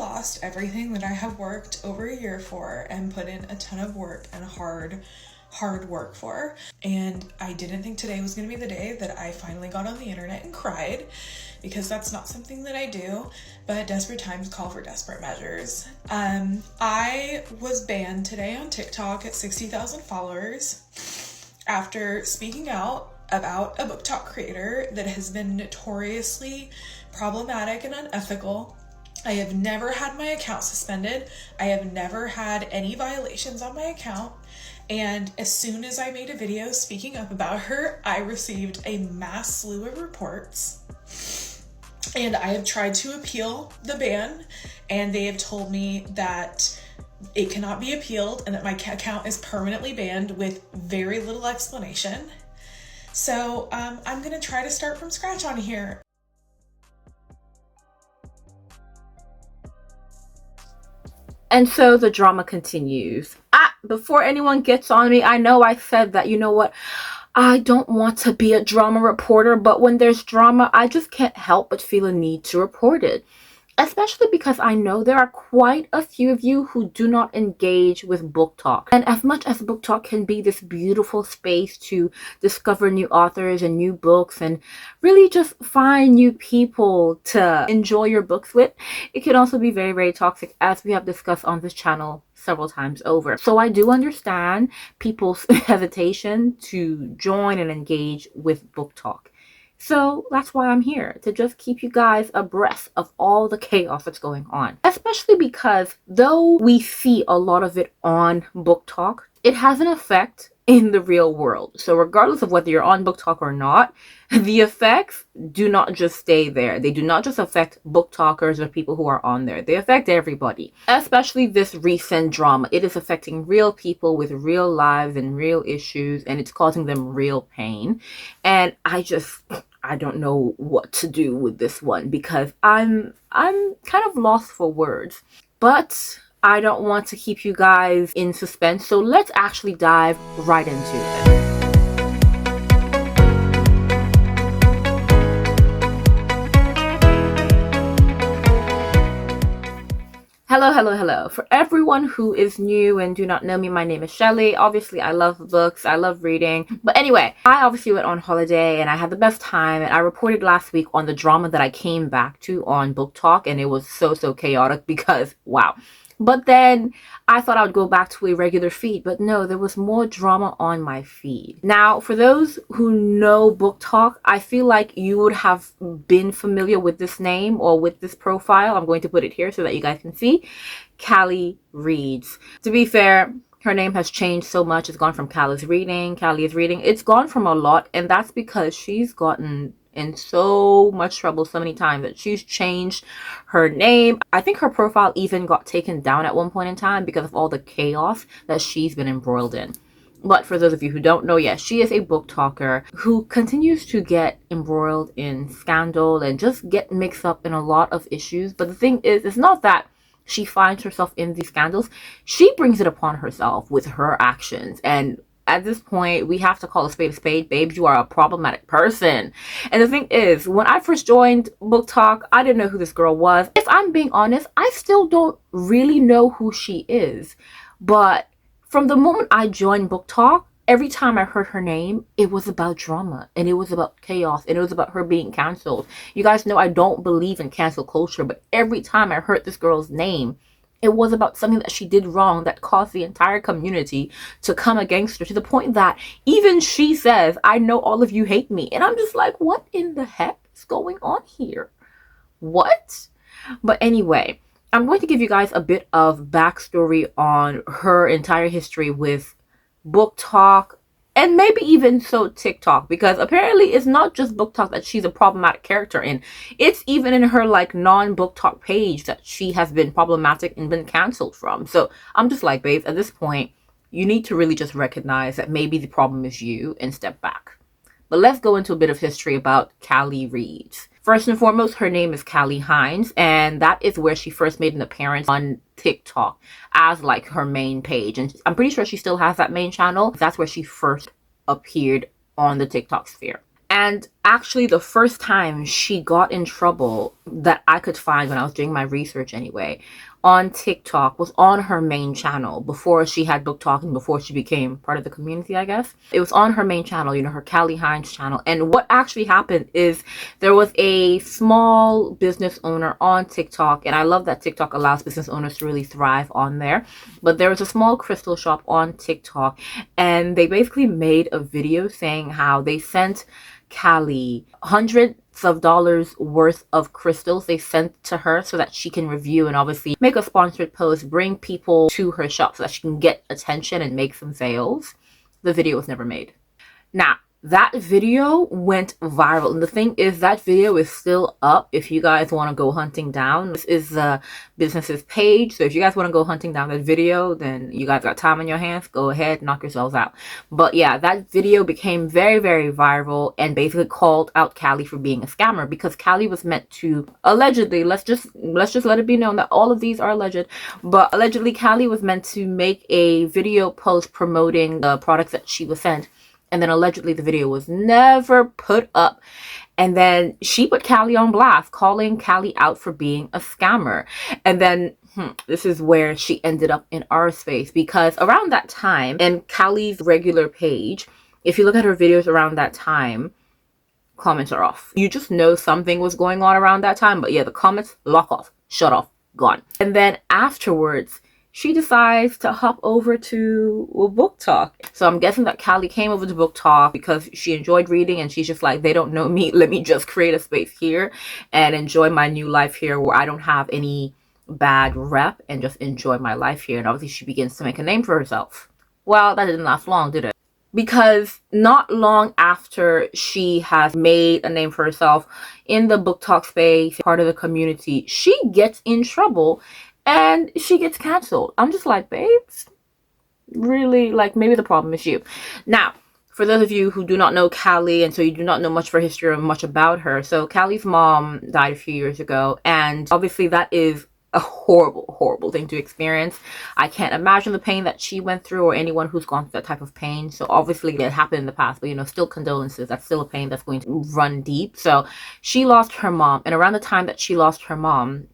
lost everything that I have worked over a year for and put in a ton of work and hard work for. And I didn't think today was going to be the day that I finally got on the internet and cried, because that's not something that I do, but desperate times call for desperate measures. I was banned today on TikTok at 60,000 followers after speaking out about a BookTok creator that has been notoriously problematic and unethical. I have never had my account suspended. I have never had any violations on my account. And as soon as I made a video speaking up about her, I received a mass slew of reports. And I have tried to appeal the ban, and they have told me that it cannot be appealed and that my account is permanently banned with very little explanation. So I'm gonna try to start from scratch on here. And so the drama continues. Before anyone gets on me, I know I said that, you know what, I don't want to be a drama reporter, but when there's drama, I just can't help but feel a need to report it. Especially because I know there are quite a few of you who do not engage with BookTok. And as much as BookTok can be this beautiful space to discover new authors and new books and really just find new people to enjoy your books with, it can also be very, very toxic, as we have discussed on this channel several times over. So I do understand people's hesitation to join and engage with BookTok. So that's why I'm here, to just keep you guys abreast of all the chaos that's going on. Especially because though we see a lot of it on BookTok, it has an effect in the real world. So regardless of whether you're on BookTok or not, the effects do not just stay there. They do not just affect BookTokers or people who are on there. They affect everybody. Especially this recent drama. It is affecting real people with real lives and real issues, and it's causing them real pain. And I don't know what to do with this one, because I'm kind of lost for words. But I don't want to keep you guys in suspense, so let's actually dive right into it. Hello. For everyone who is new and do not know me, my name is Shelly. Obviously, I love books, I love reading. But anyway, I obviously went on holiday and I had the best time, and I reported last week on the drama that I came back to on BookTok, and it was so chaotic because, wow. But then I thought I would go back to a regular feed, but no, there was more drama on my feed. Now, for those who know BookTok, I feel like you would have been familiar with this name or with this profile. I'm going to put it here so that you guys can see. Callie Reads. To be fair, her name has changed so much. It's gone from Callie is reading. It's gone from a lot, and that's because she's gotten in so much trouble so many times that she's changed her name. I think her profile even got taken down at one point in time because of all the chaos that she's been embroiled in. But for those of you who don't know, yes, she is a BookToker who continues to get embroiled in scandal and just get mixed up in a lot of issues. But the thing is, it's not that she finds herself in these scandals. She brings it upon herself with her actions. And at this point, we have to call a spade. Babes, you are a problematic person. And the thing is, when I first joined BookTok, I didn't know who this girl was. If I'm being honest, I still don't really know who she is. But from the moment I joined BookTok, every time I heard her name, it was about drama, and it was about chaos, and it was about her being canceled. You guys know I don't believe in cancel culture, but every time I heard this girl's name, it was about something that she did wrong that caused the entire community to come against her, to the point that even she says, I know all of you hate me. And I'm just like, what in the heck is going on here? What? But anyway, I'm going to give you guys a bit of backstory on her entire history with BookTok, and maybe even so TikTok, because apparently it's not just BookTok that she's a problematic character in. It's even in her like non-BookTok page that she has been problematic and been canceled from. So I'm just like, babes, at this point, you need to really just recognize that maybe the problem is you and step back. But let's go into a bit of history about Callie Reads. First and foremost, her name is Callie Hynes, and that is where she first made an appearance on TikTok as like her main page. And I'm pretty sure she still has that main channel. That's where she first appeared on the TikTok sphere. And actually, the first time she got in trouble that I could find when I was doing my research anyway, on TikTok was on her main channel before she had BookTok and before she became part of the community, I guess. It was on her main channel, you know, her Callie Hynes channel. And what actually happened is there was a small business owner on TikTok, and I love that TikTok allows business owners to really thrive on there. But there was a small crystal shop on TikTok, and they basically made a video saying how they sent Callie hundreds of dollars worth of crystals they sent to her so that she can review and obviously make a sponsored post, bring people to her shop so that she can get attention and make some sales. The video was never made. Now, that video went viral, and the thing is that video is still up if you guys want to go hunting down. This is the business's page, so if you guys want to go hunting down that video, then you guys got time on your hands, go ahead, knock yourselves out. But yeah, that video became very, very viral and basically called out Callie for being a scammer, because Callie was meant to, allegedly, let's just let it be known that all of these are alleged, but allegedly Callie was meant to make a video post promoting the products that she was sent. And then allegedly the video was never put up. And then she put Callie on blast, calling Callie out for being a scammer. And then this is where she ended up in our space, because around that time, and Callie's regular page, if you look at her videos around that time, comments are off. You just know something was going on around that time. But yeah, the comments, lock off, shut off, gone. And then afterwards, she decides to hop over to BookTok. So I'm guessing that Callie came over to BookTok because she enjoyed reading, and she's just like, they don't know me. Let me just create a space here and enjoy my new life here where I don't have any bad rep and just enjoy my life here. And obviously she begins to make a name for herself. Well, that didn't last long, did it? Because not long after she has made a name for herself in the BookTok space, part of the community, she gets in trouble and she gets canceled. I'm just like, babes, really? Like, maybe the problem is you. Now, for those of you who do not know Callie, and so you do not know much of her history or much about her, so Callie's mom died a few years ago, and obviously that is a horrible, horrible thing to experience. I can't imagine the pain that she went through, or anyone who's gone through that type of pain. So obviously it happened in the past, but you know, still condolences. That's still a pain that's going to run deep. So she lost her mom, and around the time that she lost her mom,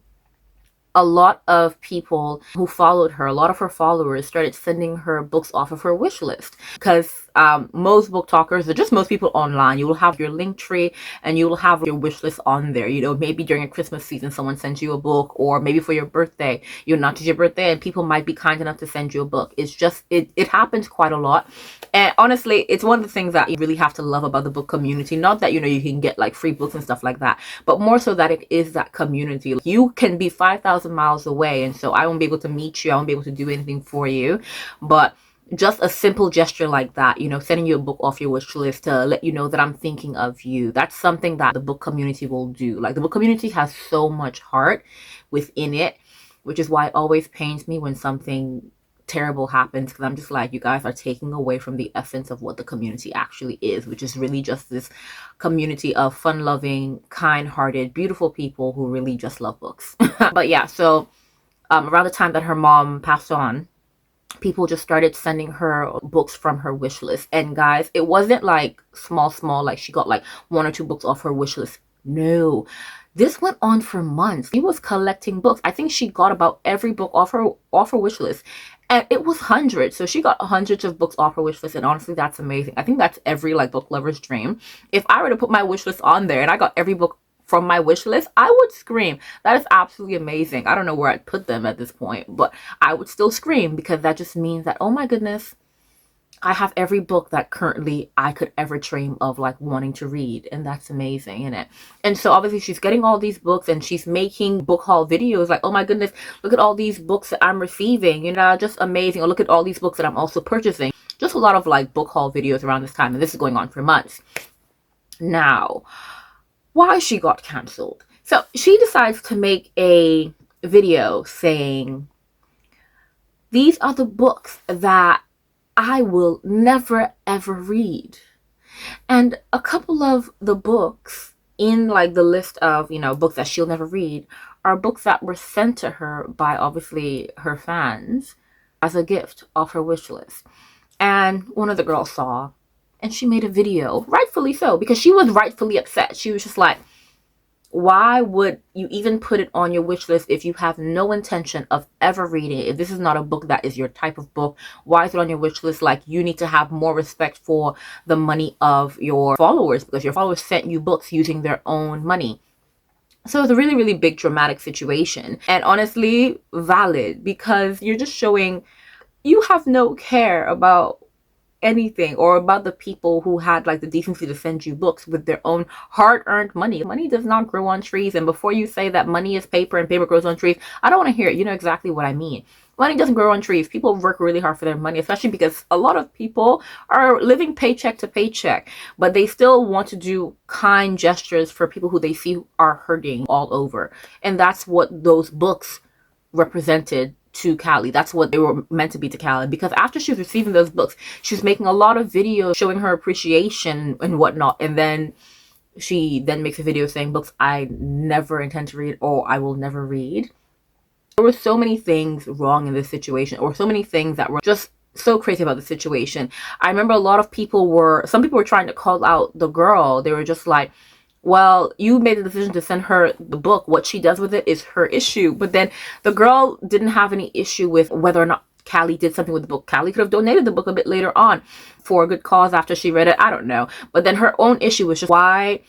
a lot of people who followed her, a lot of her followers started sending her books off of her wish list, because most book talkers, or just most people online, you will have your link tree and you will have your wish list on there. You know, maybe during a Christmas season someone sends you a book, or maybe for your birthday, you're not to your birthday and people might be kind enough to send you a book. It's just, it happens quite a lot. And honestly, it's one of the things that you really have to love about the book community. Not that, you know, you can get like free books and stuff like that, but more so that it is that community. You can be 5,000 miles away, and so I won't be able to meet you, I won't be able to do anything for you, but just a simple gesture like that, you know, sending you a book off your wish list to let you know that I'm thinking of you, that's something that the book community will do. Like, the book community has so much heart within it, which is why it always pains me when something terrible happens, because I'm just like, you guys are taking away from the essence of what the community actually is, which is really just this community of fun-loving, kind-hearted, beautiful people who really just love books. But yeah, so around the time that her mom passed on, people just started sending her books from her wish list. And guys, it wasn't like small, like she got like 1 or 2 books off her wish list. No, this went on for months. She was collecting books. I think she got about every book off her wish list, and it was hundreds. So she got hundreds of books off her wish list, and honestly, that's amazing. I think that's every like book lover's dream. If I were to put my wish list on there and I got every book from my wish list, I would scream. That is absolutely amazing. I don't know where I'd put them at this point, but I would still scream, because that just means that, oh my goodness, I have every book that currently I could ever dream of like wanting to read, and that's amazing, isn't it? And so obviously she's getting all these books and she's making book haul videos like, oh my goodness, look at all these books that I'm receiving, you know, just amazing. Or look at all these books that I'm also purchasing. Just a lot of like book haul videos around this time, and this is going on for months. Now, why she got canceled? So she decides to make a video saying, these are the books that I will never ever read. And a couple of the books in like the list of, you know, books that she'll never read are books that were sent to her by obviously her fans as a gift off her wish list. And one of the girls saw and she made a video, rightfully so, because she was rightfully upset. She was just like, why would you even put it on your wish list if you have no intention of ever reading it? If this is not a book that is your type of book, why is it on your wish list? Like, you need to have more respect for the money of your followers, because your followers sent you books using their own money. So it's a really, really big dramatic situation, and honestly valid, because you're just showing you have no care about anything or about the people who had like the decency to send you books with their own hard-earned money. Money does not grow on trees, and before you say that money is paper and paper grows on trees, I don't want to hear it. You know exactly what I mean. Money doesn't grow on trees. People work really hard for their money, especially because a lot of people are living paycheck to paycheck, but they still want to do kind gestures for people who they see are hurting all over. And that's what those books represented to Callie. That's what they were meant to be to Callie, because after she was receiving those books, she was making a lot of videos showing her appreciation and whatnot, and then she then makes a video saying books I never intend to read or I will never read. There were so many things wrong in this situation, or so many things that were just so crazy about the situation. I remember some people were trying to call out the girl. They were just like, well, you made the decision to send her the book. What she does with it is her issue. But then the girl didn't have any issue with whether or not Callie did something with the book. Callie could have donated the book a bit later on for a good cause after she read it. I don't know. But then her own issue was just, why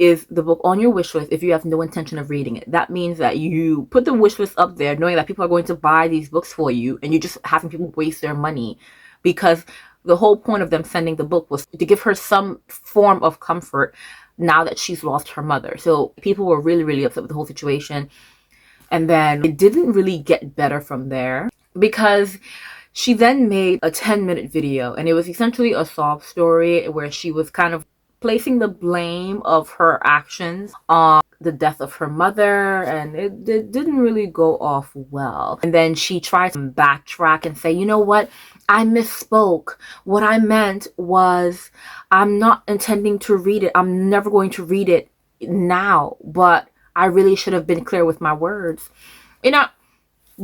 is the book on your wish list if you have no intention of reading it? That means that you put the wish list up there knowing that people are going to buy these books for you, and you're just having people waste their money, because the whole point of them sending the book was to give her some form of comfort now that she's lost her mother. So people were really, really upset with the whole situation. And then it didn't really get better from there, because she then made a 10-minute video, and it was essentially a sob story where she was kind of placing the blame of her actions on the death of her mother, and it didn't really go off well. And then she tried to backtrack and say, you know what, I misspoke. What I meant was, I'm not intending to read it. I'm never going to read it now, but I really should have been clear with my words. You know,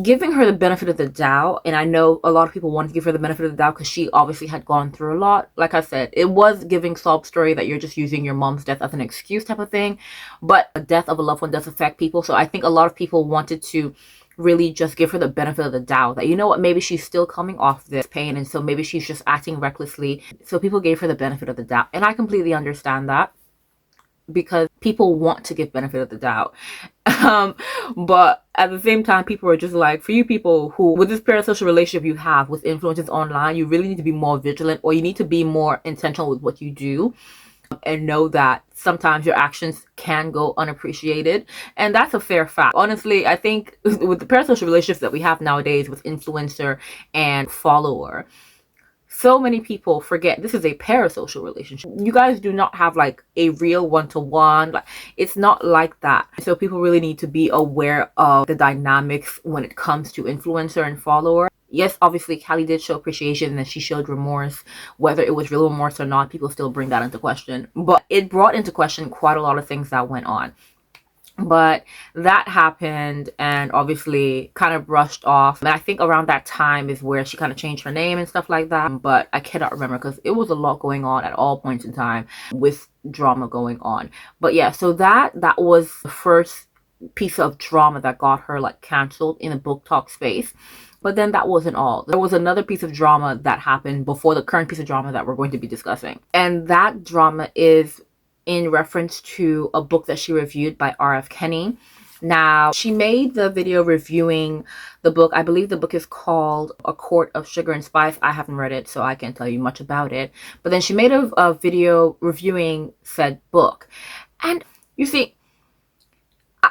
giving her the benefit of the doubt, and I know a lot of people wanted to give her the benefit of the doubt because she obviously had gone through a lot. Like I said, it was giving sob story that you're just using your mom's death as an excuse type of thing, but a death of a loved one does affect people. So I think a lot of people wanted to really just give her the benefit of the doubt that, you know what, maybe she's still coming off this pain, and so maybe she's just acting recklessly. So people gave her the benefit of the doubt, and I completely understand that, because people want to give benefit of the doubt. But at the same time, people are just like, for you people who, with this parasocial relationship you have with influencers online, you really need to be more vigilant, or you need to be more intentional with what you do, and know that sometimes your actions can go unappreciated. And that's a fair fact. Honestly, I think with the parasocial relationships that we have nowadays with influencer and follower, so many people forget this is a parasocial relationship. You guys do not have like a real one-to-one. Like, it's not like that. So people really need to be aware of the dynamics when it comes to influencer and follower. Yes, obviously Callie did show appreciation and she showed remorse. Whether it was real remorse or not, people still bring that into question. But it brought into question quite a lot of things that went on. But that happened and obviously kind of brushed off. And I think around that time is where she kind of changed her name and stuff like that. But I cannot remember because it was a lot going on at all points in time with drama going on. But yeah, so that was the first piece of drama that got her like canceled in the BookTok space. But then that wasn't all. There was another piece of drama that happened before the current piece of drama that we're going to be discussing. And that drama is in reference to a book that she reviewed by R.F. Kenny. Now, she made the video reviewing the book. I believe the book is called A Court of Sugar and Spice. I haven't read it, so I can't tell you much about it. But then she made a video reviewing said book. And you see,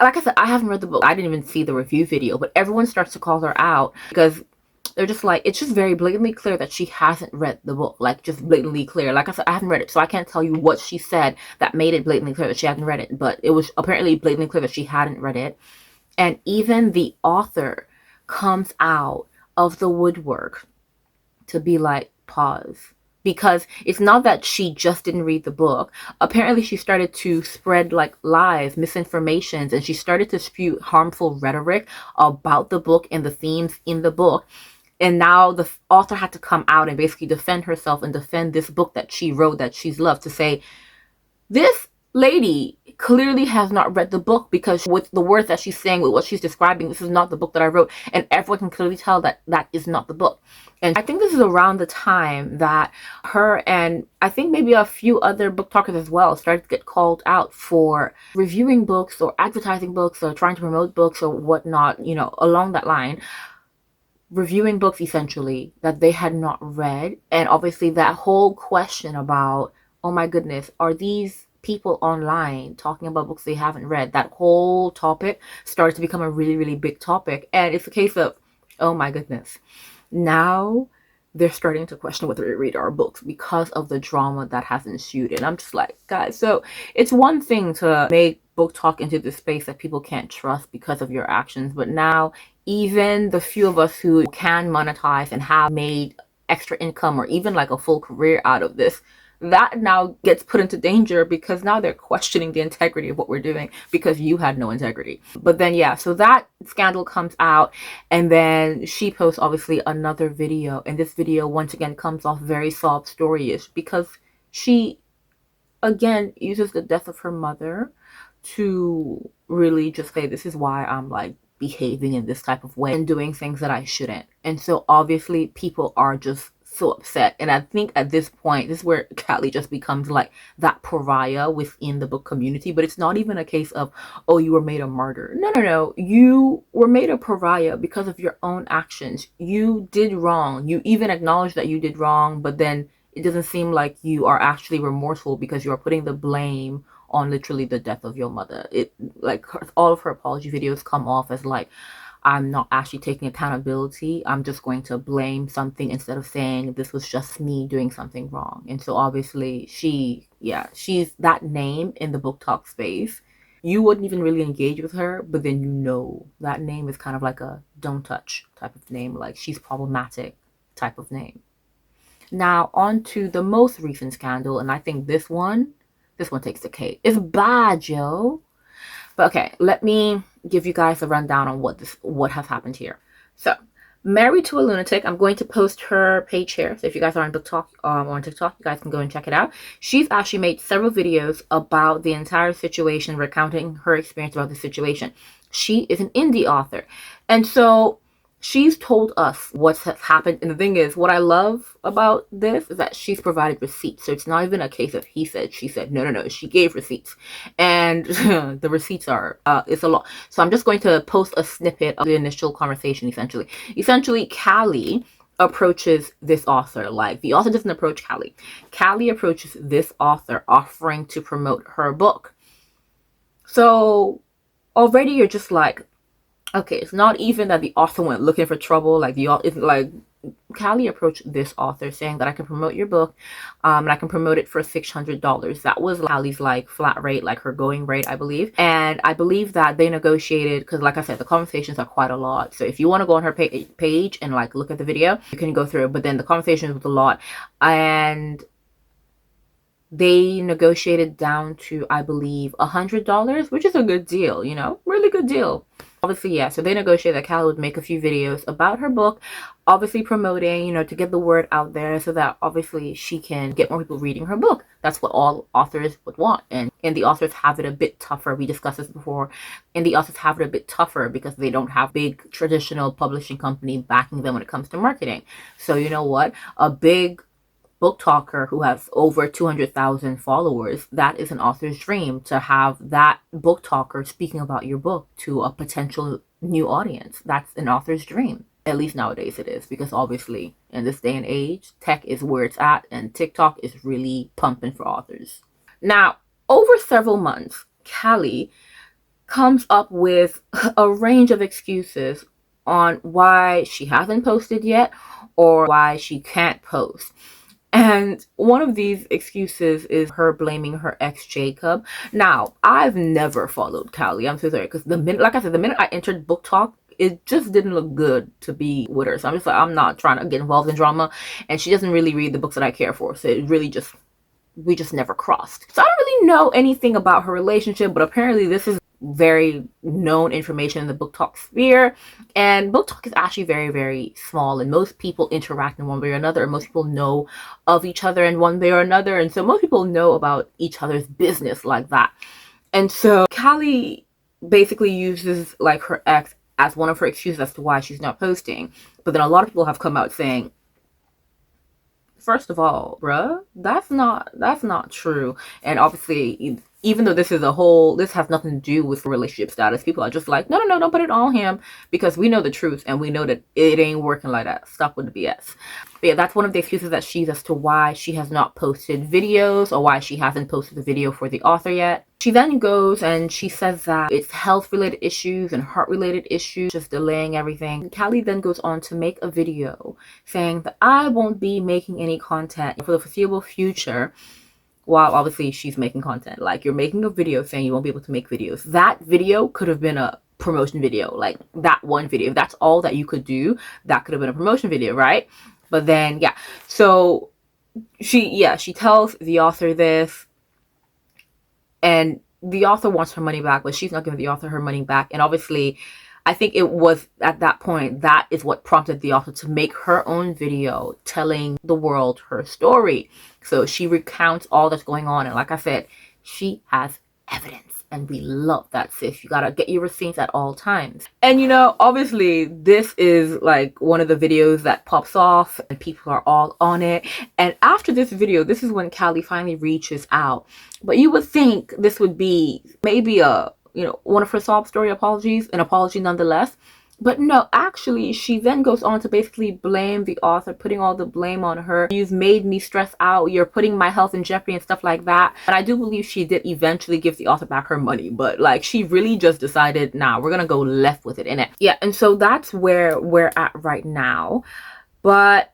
like I said, I haven't read the book. I didn't even see the review video, but everyone starts to call her out because they're just like, it's just very blatantly clear that she hasn't read the book. Like, just blatantly clear. Like I said, I haven't read it, so I can't tell you what she said that made it blatantly clear that she hadn't read it. But it was apparently blatantly clear that she hadn't read it. And even the author comes out of the woodwork to be like, pause. Because it's not that she just didn't read the book. Apparently she started to spread like lies, misinformations, and she started to spew harmful rhetoric about the book and the themes in the book. And now the author had to come out and basically defend herself and defend this book that she wrote that she's loved, to say, this lady clearly has not read the book, because with the words that she's saying, with what she's describing, this is not the book that I wrote, and everyone can clearly tell that that is not the book. And I think this is around the time that her, and I think maybe a few other book talkers as well, started to get called out for reviewing books or advertising books or trying to promote books or whatnot, you know, along that line, reviewing books essentially that they had not read. And obviously that whole question about, oh my goodness, are these people online talking about books they haven't read? That whole topic started to become a really, really big topic. And it's a case of, oh my goodness, now they're starting to question whether we read our books because of the drama that has ensued. And I'm just like, guys, so it's one thing to make book talk into this space that people can't trust because of your actions, but now even the few of us who can monetize and have made extra income or even like a full career out of this, that now gets put into danger because now they're questioning the integrity of what we're doing because you had no integrity. But then, yeah, so that scandal comes out, and then she posts obviously another video, and this video once again comes off very sob story-ish because she again uses the death of her mother to really just say, this is why I'm like behaving in this type of way and doing things that I shouldn't. And so obviously people are just so upset. And I think at this point, this is where Callie just becomes like that pariah within the book community. But it's not even a case of, oh, you were made a martyr. No. You were made a pariah because of your own actions. You did wrong. You even acknowledge that you did wrong, but then it doesn't seem like you are actually remorseful because you are putting the blame on literally the death of your mother. It like all of her apology videos come off as like, I'm not actually taking accountability. I'm just going to blame something instead of saying this was just me doing something wrong. And so obviously she's that name in the book talk space. You wouldn't even really engage with her, but then you know that name is kind of like a don't touch type of name, like she's problematic type of name. Now on to the most recent scandal, and I think this one takes the cake. It's bad, yo. But okay, let me give you guys a rundown on what has happened here. So, Married to a Lunatic, I'm going to post her page here. So if you guys are on BookTok or on TikTok, you guys can go and check it out. She's actually made several videos about the entire situation, recounting her experience about the situation. She is an indie author. And so she's told us what's happened. And the thing is, what I love about this is that she's provided receipts. So it's not even a case of he said, she said. No. She gave receipts. And the receipts are, it's a lot. So I'm just going to post a snippet of the initial conversation, essentially. Essentially, Callie approaches this author. Like, the author doesn't approach Callie. Callie approaches this author offering to promote her book. So already you're just like, okay, it's not even that the author went looking for trouble. Like Callie approached this author saying that I can promote your book, and I can promote it for $600. That was Callie's like flat rate, like her going rate, I believe. And I believe that they negotiated, because like I said, the conversations are quite a lot. So if you want to go on her page and like look at the video, you can go through it. But then the conversations was a lot, and they negotiated down to, I believe, $100, which is a good deal, you know, really good deal. Obviously, yeah, so they negotiated that Callie would make a few videos about her book, obviously promoting, you know, to get the word out there so that obviously she can get more people reading her book. That's what all authors would want. And the authors have it a bit tougher. We discussed this before. And the authors have it a bit tougher because they don't have big traditional publishing company backing them when it comes to marketing. So you know what? A big book talker who has over 200,000 followers, that is an author's dream, to have that book talker speaking about your book to a potential new audience. That's an author's dream. At least nowadays it is, because obviously in this day and age, tech is where it's at, and TikTok is really pumping for authors. Now, over several months, Callie comes up with a range of excuses on why she hasn't posted yet or why she can't post. And one of these excuses is her blaming her ex Jacob. Now, I've never followed Callie. I'm so sorry, because the minute I entered book talk, it just didn't look good to be with her. So I'm just like, I'm not trying to get involved in drama. And she doesn't really read the books that I care for. So it really we just never crossed. So I don't really know anything about her relationship, but apparently this is very known information in the booktok sphere. And booktok is actually very, very small, and most people interact in one way or another, and most people know of each other in one way or another, and so most people know about each other's business like that. And so Callie basically uses like her ex as one of her excuses as to why she's not posting. But then a lot of people have come out saying, first of all, bruh, that's not true. And obviously, even though this has nothing to do with relationship status, people are just like, no, don't put it on him, because we know the truth and we know that it ain't working like that. Stop with the BS. But yeah, that's one of the excuses that she's as to why she has not posted videos, or why she hasn't posted the video for the author yet. She then goes and she says that it's health-related issues and heart-related issues, just delaying everything. Callie then goes on to make a video saying that I won't be making any content for the foreseeable future, while obviously she's making content. Like, you're making a video saying you won't be able to make videos. That video could have been a promotion video. Like, that one video, if that's all that you could do, that could have been a promotion video, right? But then, yeah. So she tells the author this, and the author wants her money back, but she's not giving the author her money back. And obviously, I think it was at that point, that is what prompted the author to make her own video telling the world her story. So she recounts all that's going on. And like I said, she has evidence. And we love that, sis. You gotta get your receipts at all times. And you know, obviously, this is like one of the videos that pops off and people are all on it. And after this video, this is when Callie finally reaches out. But you would think this would be maybe one of her sob story apologies, an apology nonetheless. But no, actually, she then goes on to basically blame the author, putting all the blame on her. You've made me stress out. You're putting my health in jeopardy and stuff like that. And I do believe she did eventually give the author back her money. But like, she really just decided, nah, we're going to go left with it, innit? Yeah, and so that's where we're at right now. But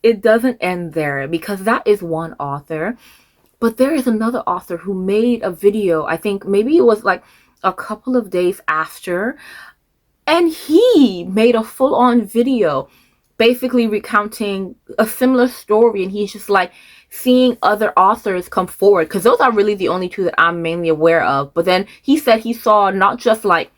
it doesn't end there, because that is one author. But there is another author who made a video, I think maybe it was like a couple of days after, and he made a full-on video basically recounting a similar story. And he's just like seeing other authors come forward, because those are really the only two that I'm mainly aware of. But then he said he saw not just like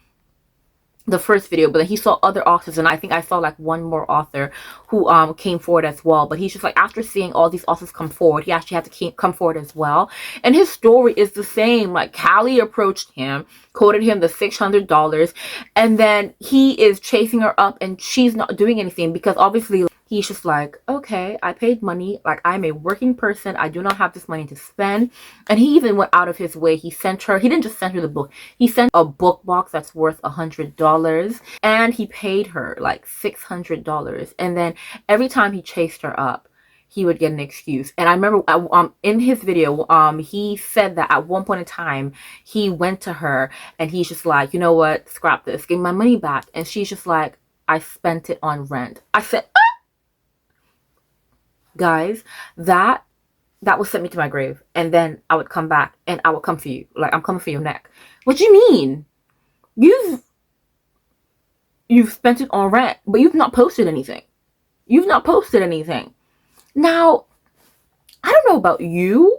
the first video, but then he saw other authors, and I think I saw like one more author who came forward as well. But he's just like, after seeing all these authors come forward, he actually had to come forward as well. And his story is the same. Like, Callie approached him, quoted him the $600, and then he is chasing her up, and she's not doing anything, because obviously he's just like, okay, I paid money. Like, I'm a working person. I do not have this money to spend. And he even went out of his way. He didn't just send her the book. He sent a book box that's worth $100. And he paid her like $600. And then every time he chased her up, he would get an excuse. And I remember in his video, he said that at one point in time, he went to her and he's just like, you know what, scrap this, give me my money back. And she's just like, I spent it on rent. I said, guys, that would send me to my grave. And then I would come back and I would come for you. Like, I'm coming for your neck. What do you mean? You've spent it on rent, but you've not posted anything. You've not posted anything. Now, I don't know about you,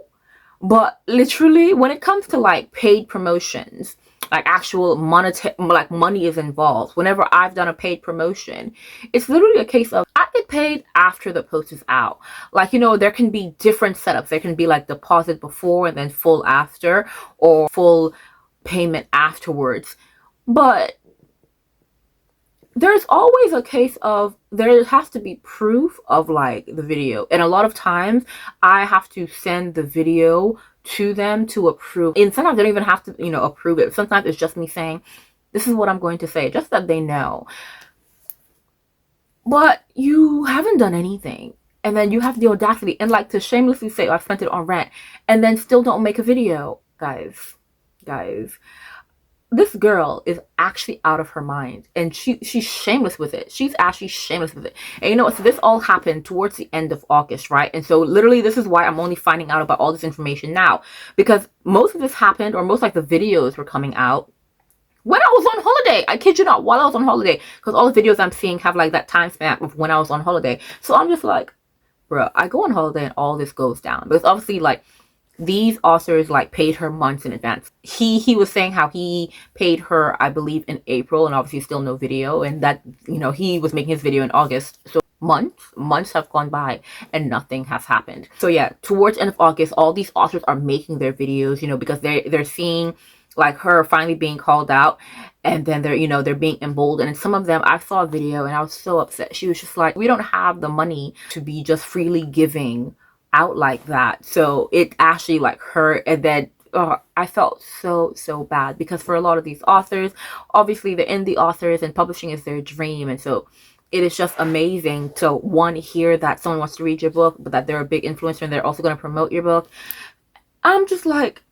but literally when it comes to like paid promotions, like actual money is involved. Whenever I've done a paid promotion, it's literally a case of I get paid after the post is out. Like, you know, there can be different setups. There can be like deposit before and then full after, or full payment afterwards. But there's always a case of there has to be proof of like the video. And a lot of times I have to send the video to them to approve. And sometimes they don't even have to, approve it. Sometimes it's just me saying, this is what I'm going to say, just that they know. But you haven't done anything. And then you have the audacity and like to shamelessly say, oh, I spent it on rent, and then still don't make a video. Guys, this girl is actually out of her mind, and she's shameless with it. She's actually shameless with it. And you know what? So this all happened towards the end of August, right? And so literally this is why I'm only finding out about all this information now, because most of this happened, or most like the videos were coming out when I was on holiday. I kid you not, while I was on holiday, because all the videos I'm seeing have like that time span of when I was on holiday. So I'm just like, bro, I go on holiday and all this goes down. But it's obviously like these authors like paid her months in advance. He was saying how he paid her, I believe, in April, and obviously still no video, and that, you know, he was making his video in August. So months have gone by and nothing has happened. So yeah, towards end of August, all these authors are making their videos, you know, because they're seeing like her finally being called out, and then they're, you know, they're being emboldened. And some of them, I saw a video and I was so upset. She was just like, we don't have the money to be just freely giving out like that. So it actually like hurt. And then I felt so bad, because for a lot of these authors, obviously they're indie authors and publishing is their dream. And so it is just amazing to, one, hear that someone wants to read your book, but that they're a big influencer and they're also going to promote your book. I'm just like,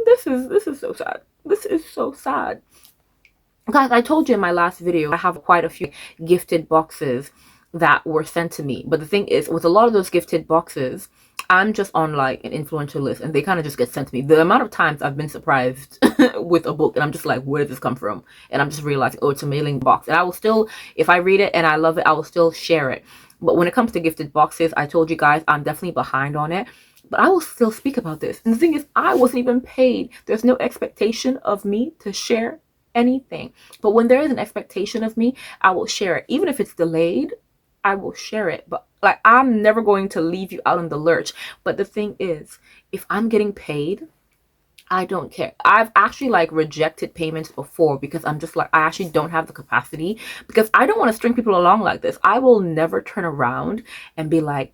this is so sad. This is so sad. Guys, I told you in my last video, I have quite a few gifted boxes that were sent to me. But the thing is, with a lot of those gifted boxes, I'm just on like an influencer list and they kind of just get sent to me. The amount of times I've been surprised with a book and I'm just like, where did this come from? And I'm just realizing, oh, it's a mailing box. And I will still, if I read it and I love it, I will still share it. But when it comes to gifted boxes, I told you guys, I'm definitely behind on it. But I will still speak about this. And the thing is, I wasn't even paid. There's no expectation of me to share anything. But when there is an expectation of me, I will share it. Even if it's delayed, I will share it. But like, I'm never going to leave you out in the lurch. But the thing is, if I'm getting paid, I don't care. I've actually like rejected payments before because I'm just like, I actually don't have the capacity, because I don't want to string people along like this. I will never turn around and be like,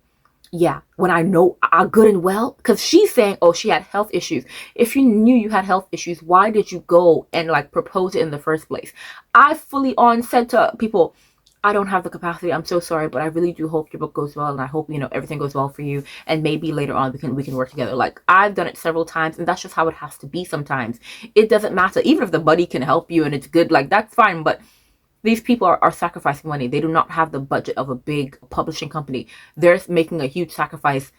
yeah, when I know good and well, because she's saying, oh, she had health issues. If you knew you had health issues, why did you go and like propose it in the first place? I fully on said to people, I don't have the capacity. I'm so sorry, but I really do hope your book goes well, and I hope, you know, everything goes well for you, and maybe later on we can work together. Like, I've done it several times, and that's just how it has to be sometimes. It doesn't matter. Even if the buddy can help you and it's good, like, that's fine, but these people are sacrificing money. They do not have the budget of a big publishing company. They're making a huge sacrifice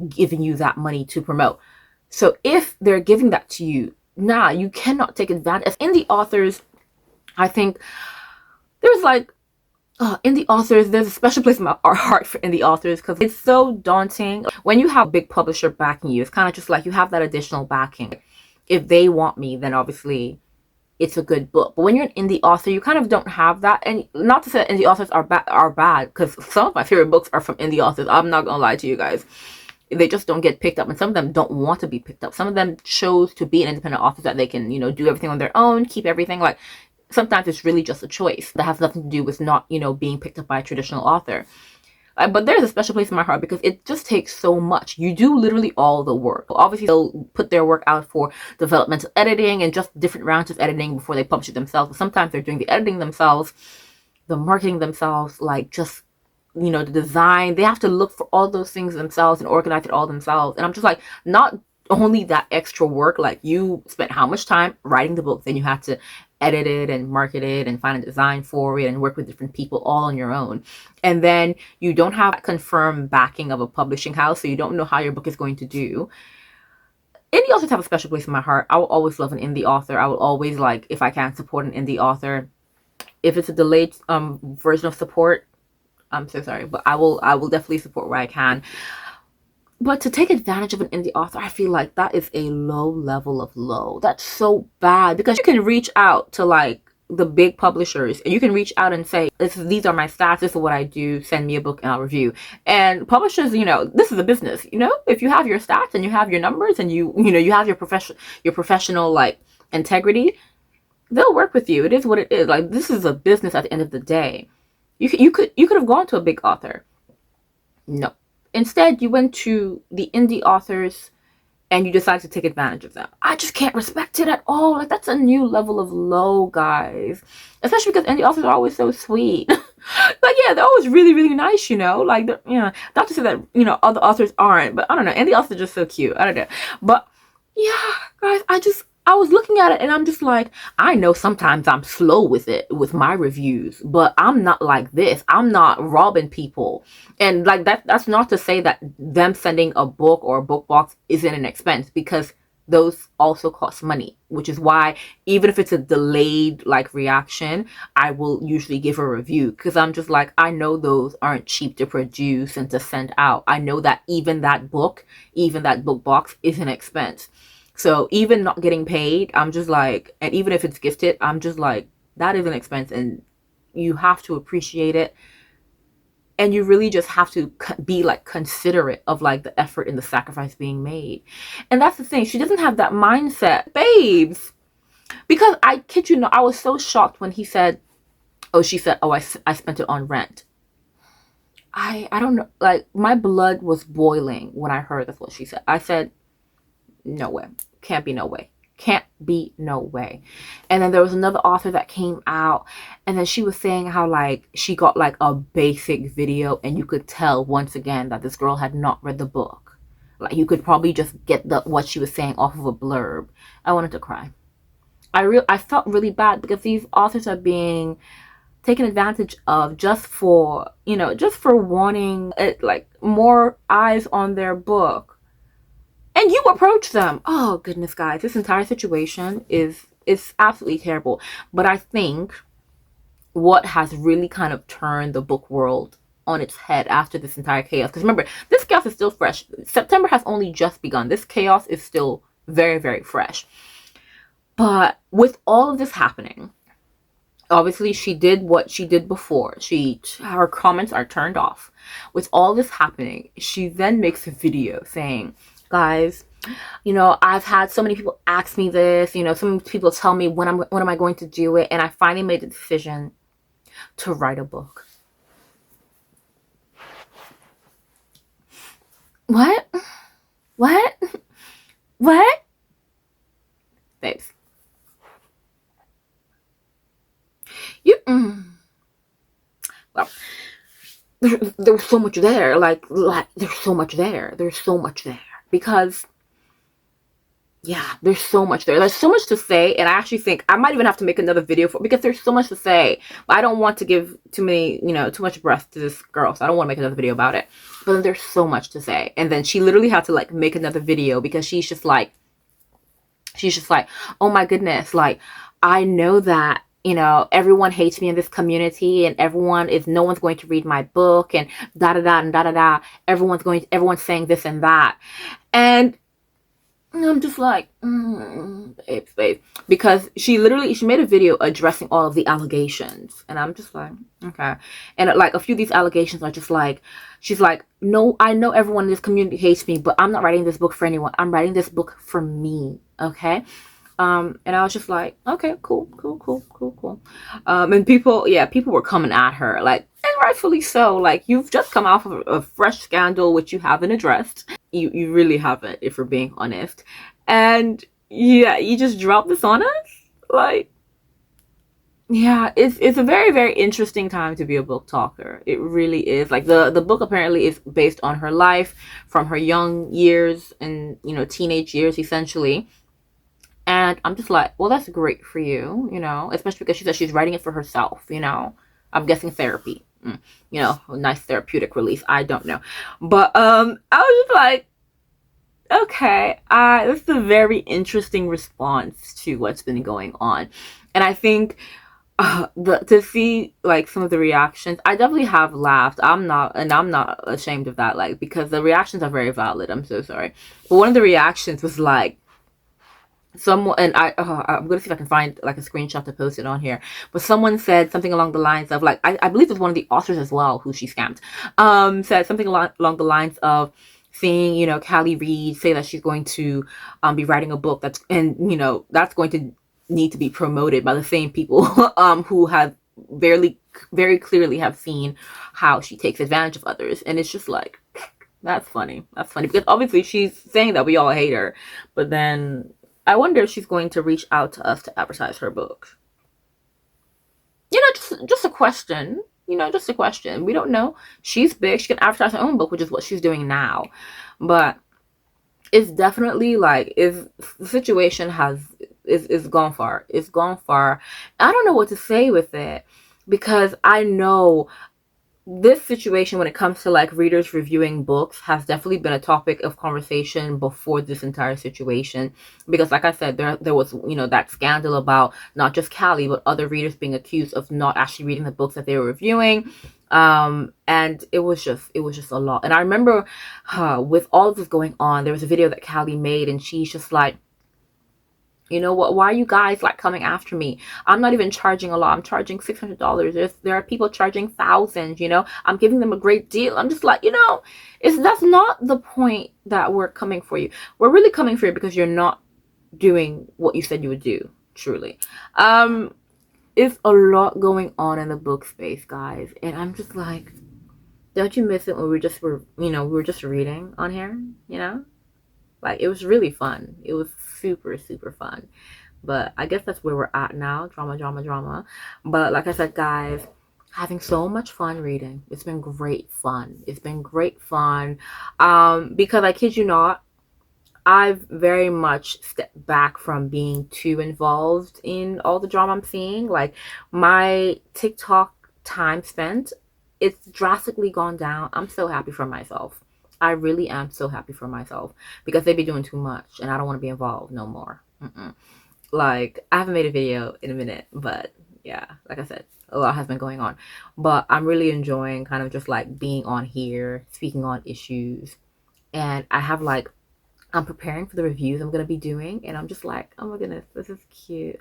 giving you that money to promote. So if they're giving that to you, you cannot take advantage. As indie authors, I think there's like, indie authors, there's a special place in our heart for indie authors, because it's so daunting. When you have a big publisher backing you, it's kind of just like you have that additional backing. If they want me, then obviously it's a good book. But when you're an indie author, you kind of don't have that. And not to say that indie authors are bad, because some of my favorite books are from indie authors. I'm not gonna lie to you guys. They just don't get picked up, and some of them don't want to be picked up. Some of them chose to be an independent author that they can, you know, do everything on their own, keep everything. Like, sometimes it's really just a choice that has nothing to do with not, you know, being picked up by a traditional author. But there's a special place in my heart because it just takes so much. You do literally all the work. Obviously, they'll put their work out for developmental editing and just different rounds of editing before they publish it themselves. But sometimes they're doing the editing themselves, the marketing themselves, like just, you know, the design. They have to look for all those things themselves and organize it all themselves. And I'm just like, not only that extra work, like you spent how much time writing the book, then you have to edit it and market it and find a design for it and work with different people all on your own. And then you don't have confirmed backing of a publishing house, so you don't know how your book is going to do. Indie authors have a special place in my heart. I will always love an indie author. I will always, like, if I can, support an indie author. If it's a delayed version of support, I'm so sorry, but I will definitely support where I can. But to take advantage of an indie author, I feel like that is a low level of low. That's so bad, because you can reach out to like the big publishers and you can reach out and say, these are my stats, this is what I do, send me a book and I'll review. And publishers, you know, this is a business, you know, if you have your stats and you have your numbers and you know, you have your professional like integrity, they'll work with you. It is what it is. Like, this is a business at the end of the day. You could have gone to a big author. No. Instead, you went to the indie authors and you decided to take advantage of them. I just can't respect it at all. Like, that's a new level of low, guys. Especially because indie authors are always so sweet. Like, yeah, they're always really, really nice, you know? Like, you know, not to say that, you know, other authors aren't, but I don't know. Indie authors are just so cute. I don't know. But, yeah, guys, I was looking at it and I'm just like, I know sometimes I'm slow with it, with my reviews, but I'm not like this. I'm not robbing people. And like that's not to say that them sending a book or a book box isn't an expense, because those also cost money, which is why even if it's a delayed like reaction, I will usually give a review, because I'm just like, I know those aren't cheap to produce and to send out. I know that even that book box is an expense. So even not getting paid, I'm just like, and even if it's gifted, I'm just like, that is an expense, and you have to appreciate it. And you really just have to be like considerate of like the effort and the sacrifice being made. And that's the thing, she doesn't have that mindset, babes. Because I kid you not, I was so shocked when she said, I spent it on rent. I don't know, like my blood was boiling when I heard that's what she said. I said, no way, can't be no way. Can't be no way. And then there was another author that came out, and then she was saying how like she got like a basic video, and you could tell once again that this girl had not read the book. Like you could probably just get what she was saying off of a blurb. I wanted to cry. I felt really bad because these authors are being taken advantage of just for, just for wanting like more eyes on their book. And you approach them. Oh goodness, guys, this entire situation is absolutely terrible. But I think what has really kind of turned the book world on its head after this entire chaos, because remember, this chaos is still fresh. September has only just begun. This chaos is still very, very fresh. But with all of this happening, obviously she did what she did before. Her comments are turned off. With all this happening, she then makes a video saying, guys, I've had so many people ask me this, some people tell me when am I going to do it, and I finally made the decision to write a book. What? Babes, well, there's so much there, like there's so much there, because there's so much there. There's so much to say, and I actually think I might even have to make another video because there's so much to say. But I don't want to give too much breath to this girl, so I don't want to make another video about it. But then there's so much to say, and then she literally had to like make another video because she's just like, oh my goodness, like I know that everyone hates me in this community, and no one's going to read my book, and da da da and da da da. Everyone's saying this and that, and I'm just like, babe, because she made a video addressing all of the allegations, and I'm just like, okay. And like a few of these allegations are just like, she's like, no, I know everyone in this community hates me, but I'm not writing this book for anyone. I'm writing this book for me, okay? And I was just like, okay, cool. And people were coming at her, like, and rightfully so. Like, you've just come off of a fresh scandal, which you haven't addressed. You really haven't, if we're being honest. And yeah, you just dropped this on us? Like, yeah, it's a very, very interesting time to be a book talker. It really is. Like, the book apparently is based on her life from her young years and, teenage years, essentially. And I'm just like, well, that's great for you, especially because she said she's writing it for herself, I'm guessing therapy, a nice therapeutic release. I don't know. But I was just like, okay, this is a very interesting response to what's been going on. And I think to see like some of the reactions, I definitely have laughed. I'm not ashamed of that, like, because the reactions are very valid. I'm so sorry. But one of the reactions was like, someone, and I'm gonna see if I can find like a screenshot to post it on here, but someone said something along the lines of like, I believe it was one of the authors as well who she scammed, said something along the lines of seeing Callie read say that she's going to be writing a book that's going to need to be promoted by the same people who have very clearly have seen how she takes advantage of others. And it's just like, that's funny because obviously she's saying that we all hate her, but then I wonder if she's going to reach out to us to advertise her books. Just a question. Just a question. We don't know. She's big. She can advertise her own book, which is what she's doing now. But it's definitely like, the situation is gone far. It's gone far. I don't know what to say with it, because I know this situation when it comes to like readers reviewing books has definitely been a topic of conversation before this entire situation, because like I said, there was, you know, that scandal about not just Callie but other readers being accused of not actually reading the books that they were reviewing. And it was just a lot. And I remember with all of this going on, there was a video that Callie made, and she's just like, you know what? Why are you guys like coming after me? I'm not even charging a lot. I'm charging $600. There are people charging thousands. You know, I'm giving them a great deal. I'm just like, you know, that's not the point that we're coming for you. We're really coming for you because you're not doing what you said you would do. Truly, it's a lot going on in the book space, guys, and I'm just like, don't you miss it when we were just reading on here? You know, like it was really fun. It was super super fun. But I guess that's where we're at now. Drama, drama, drama. But like I said, guys, having so much fun reading. It's been great fun. It's been great fun. Because I kid you not, I've very much stepped back from being too involved in all the drama I'm seeing. Like my TikTok time spent, it's drastically gone down. I'm so happy for myself. I really am so happy for myself because they be doing too much and I don't want to be involved no more. Mm-mm. Like, I haven't made a video in a minute, but yeah, like I said, a lot has been going on. But I'm really enjoying kind of just like being on here, speaking on issues. And I have like, I'm preparing for the reviews I'm going to be doing. And I'm just like, oh my goodness, this is cute.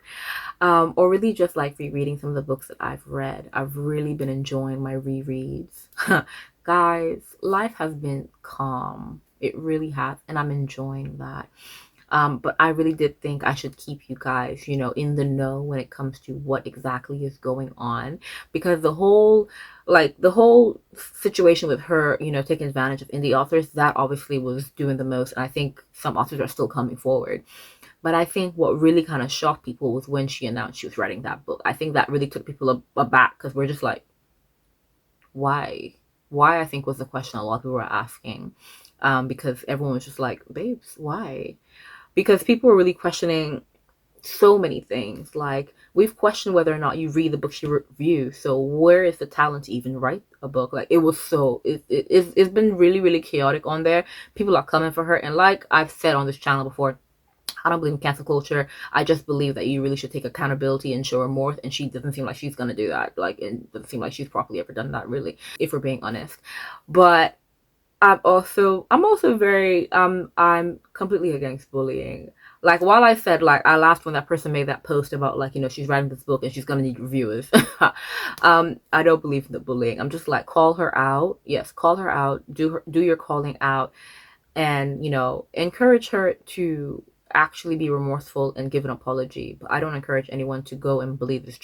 Or really just like rereading some of the books that I've read. I've really been enjoying my rereads. Guys, life has been calm. It really has. And I'm enjoying that. But I really did think I should keep you guys, you know, in the know when it comes to what exactly is going on, because the whole situation with her, you know, taking advantage of indie authors, that obviously was doing the most. And I think some authors are still coming forward. But I think what really kind of shocked people was when she announced she was writing that book. I think that really took people aback because we're just like, why? Why, I think was the question a lot of people were asking. Because everyone was just like, babes, why? Because people were really questioning so many things. Like, we've questioned whether or not you read the books you review. So where is the talent to even write a book? Like, it was so it's been really really chaotic on there. People are coming for her, and like I've said on this channel before, I don't believe in cancel culture. I just believe that you really should take accountability and show remorse, and she doesn't seem like she's gonna do that. Like, it doesn't seem like she's properly ever done that, really, if we're being honest. But I'm also very I'm completely against bullying. Like, while I said, like, I laughed when that person made that post about, like, you know, she's writing this book and she's gonna need reviewers. I don't believe in the bullying. I'm just like, call her out. Yes, call her out. Do your calling out, and, you know, encourage her to actually be remorseful and give an apology. But I don't encourage anyone to go and bully this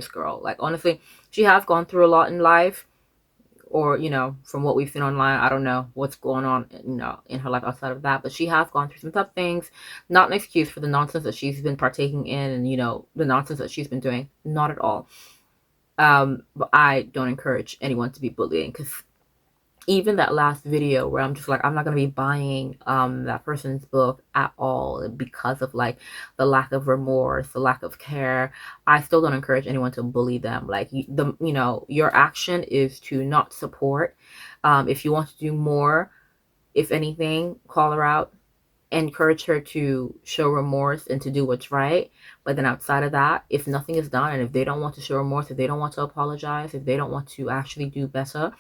girl. Like, honestly, she has gone through a lot in life, or, you know, from what we've seen online, I don't know what's going on, you know, in her life outside of that, but she has gone through some tough things. Not an excuse for the nonsense that she's been partaking in, and, you know, the nonsense that she's been doing. Not at all. But I don't encourage anyone to be bullying, because even that last video where I'm just like, I'm not going to be buying that person's book at all because of like the lack of remorse, the lack of care. I still don't encourage anyone to bully them. Like, your action is to not support. If you want to do more, if anything, call her out, encourage her to show remorse and to do what's right. But then outside of that, if nothing is done, and if they don't want to show remorse, if they don't want to apologize, if they don't want to actually do better,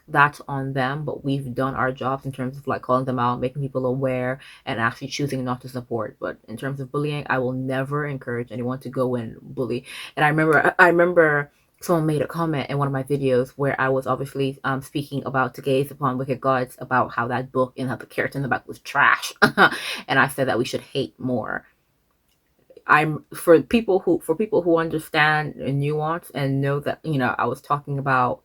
that's on them. But we've done our jobs in terms of like calling them out, making people aware, and actually choosing not to support. But in terms of bullying, I will never encourage anyone to go and bully. And I remember someone made a comment in one of my videos where I was obviously speaking about To Gaze Upon Wicked Gods, about how that book and how the character in the back was trash. And I said that we should hate more. I'm for people who understand nuance and know that, you know, I was talking about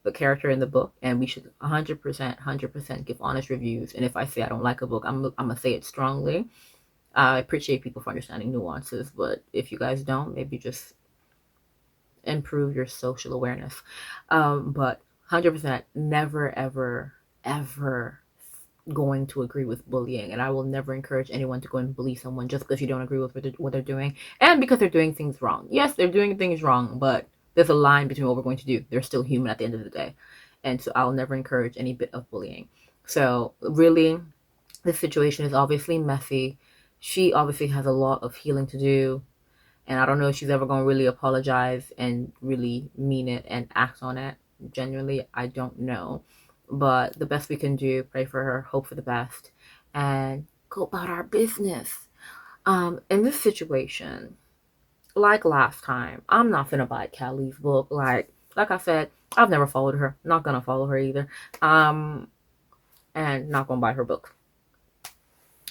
the character in the book, and we should 100% give honest reviews. And if I say I don't like a book, I'm gonna say it strongly. I appreciate people for understanding nuances, but if you guys don't, maybe just improve your social awareness. But 100% never ever going to agree with bullying, and I will never encourage anyone to go and bully someone just because you don't agree with what they're doing, and because they're doing things wrong. Yes, they're doing things wrong, but there's a line between what we're going to do. They're still human at the end of the day. And so I'll never encourage any bit of bullying. So really, this situation is obviously messy. She obviously has a lot of healing to do. And I don't know if she's ever going to really apologize and really mean it and act on it. Genuinely, I don't know. But the best we can do, pray for her, hope for the best, and go about our business. In this situation, like last time, I'm not gonna buy Callie's book. Like I said, I've never followed her. Not gonna follow her either. And not gonna buy her book.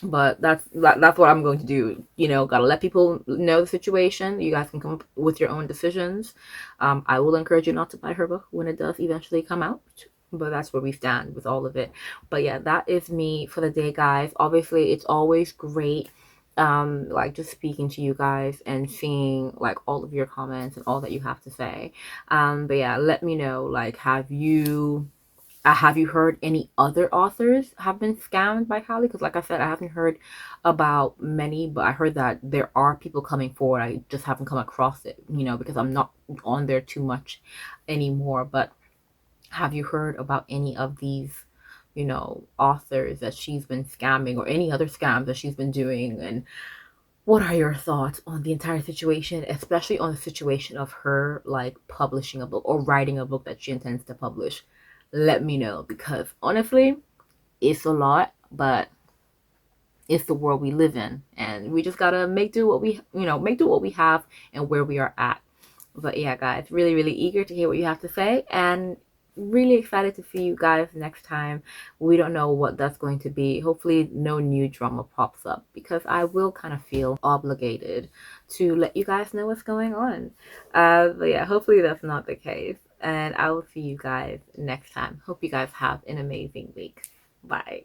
But that's what I'm going to do. Gotta let people know the situation. You guys can come up with your own decisions. I will encourage you not to buy her book when it does eventually come out. But that's where we stand with all of it. But yeah, that is me for the day, guys. Obviously, it's always great like just speaking to you guys and seeing like all of your comments and all that you have to say. But yeah, let me know, like, have you heard any other authors have been scammed by Callie? Because like I said, I haven't heard about many, but I heard that there are people coming forward. I just haven't come across it, because I'm not on there too much anymore. But have you heard about any of these, authors that she's been scamming, or any other scams that she's been doing? And what are your thoughts on the entire situation, especially on the situation of her like publishing a book or writing a book that she intends to publish? Let me know, because honestly, it's a lot, but it's the world we live in, and we just gotta make do what we have and where we are at. But yeah, guys, really, really eager to hear what you have to say, and really excited to see you guys next time. We don't know what that's going to be. Hopefully no new drama pops up, because I will kind of feel obligated to let you guys know what's going on. But yeah, hopefully that's not the case, and I will see you guys next time. Hope you guys have an amazing week. Bye.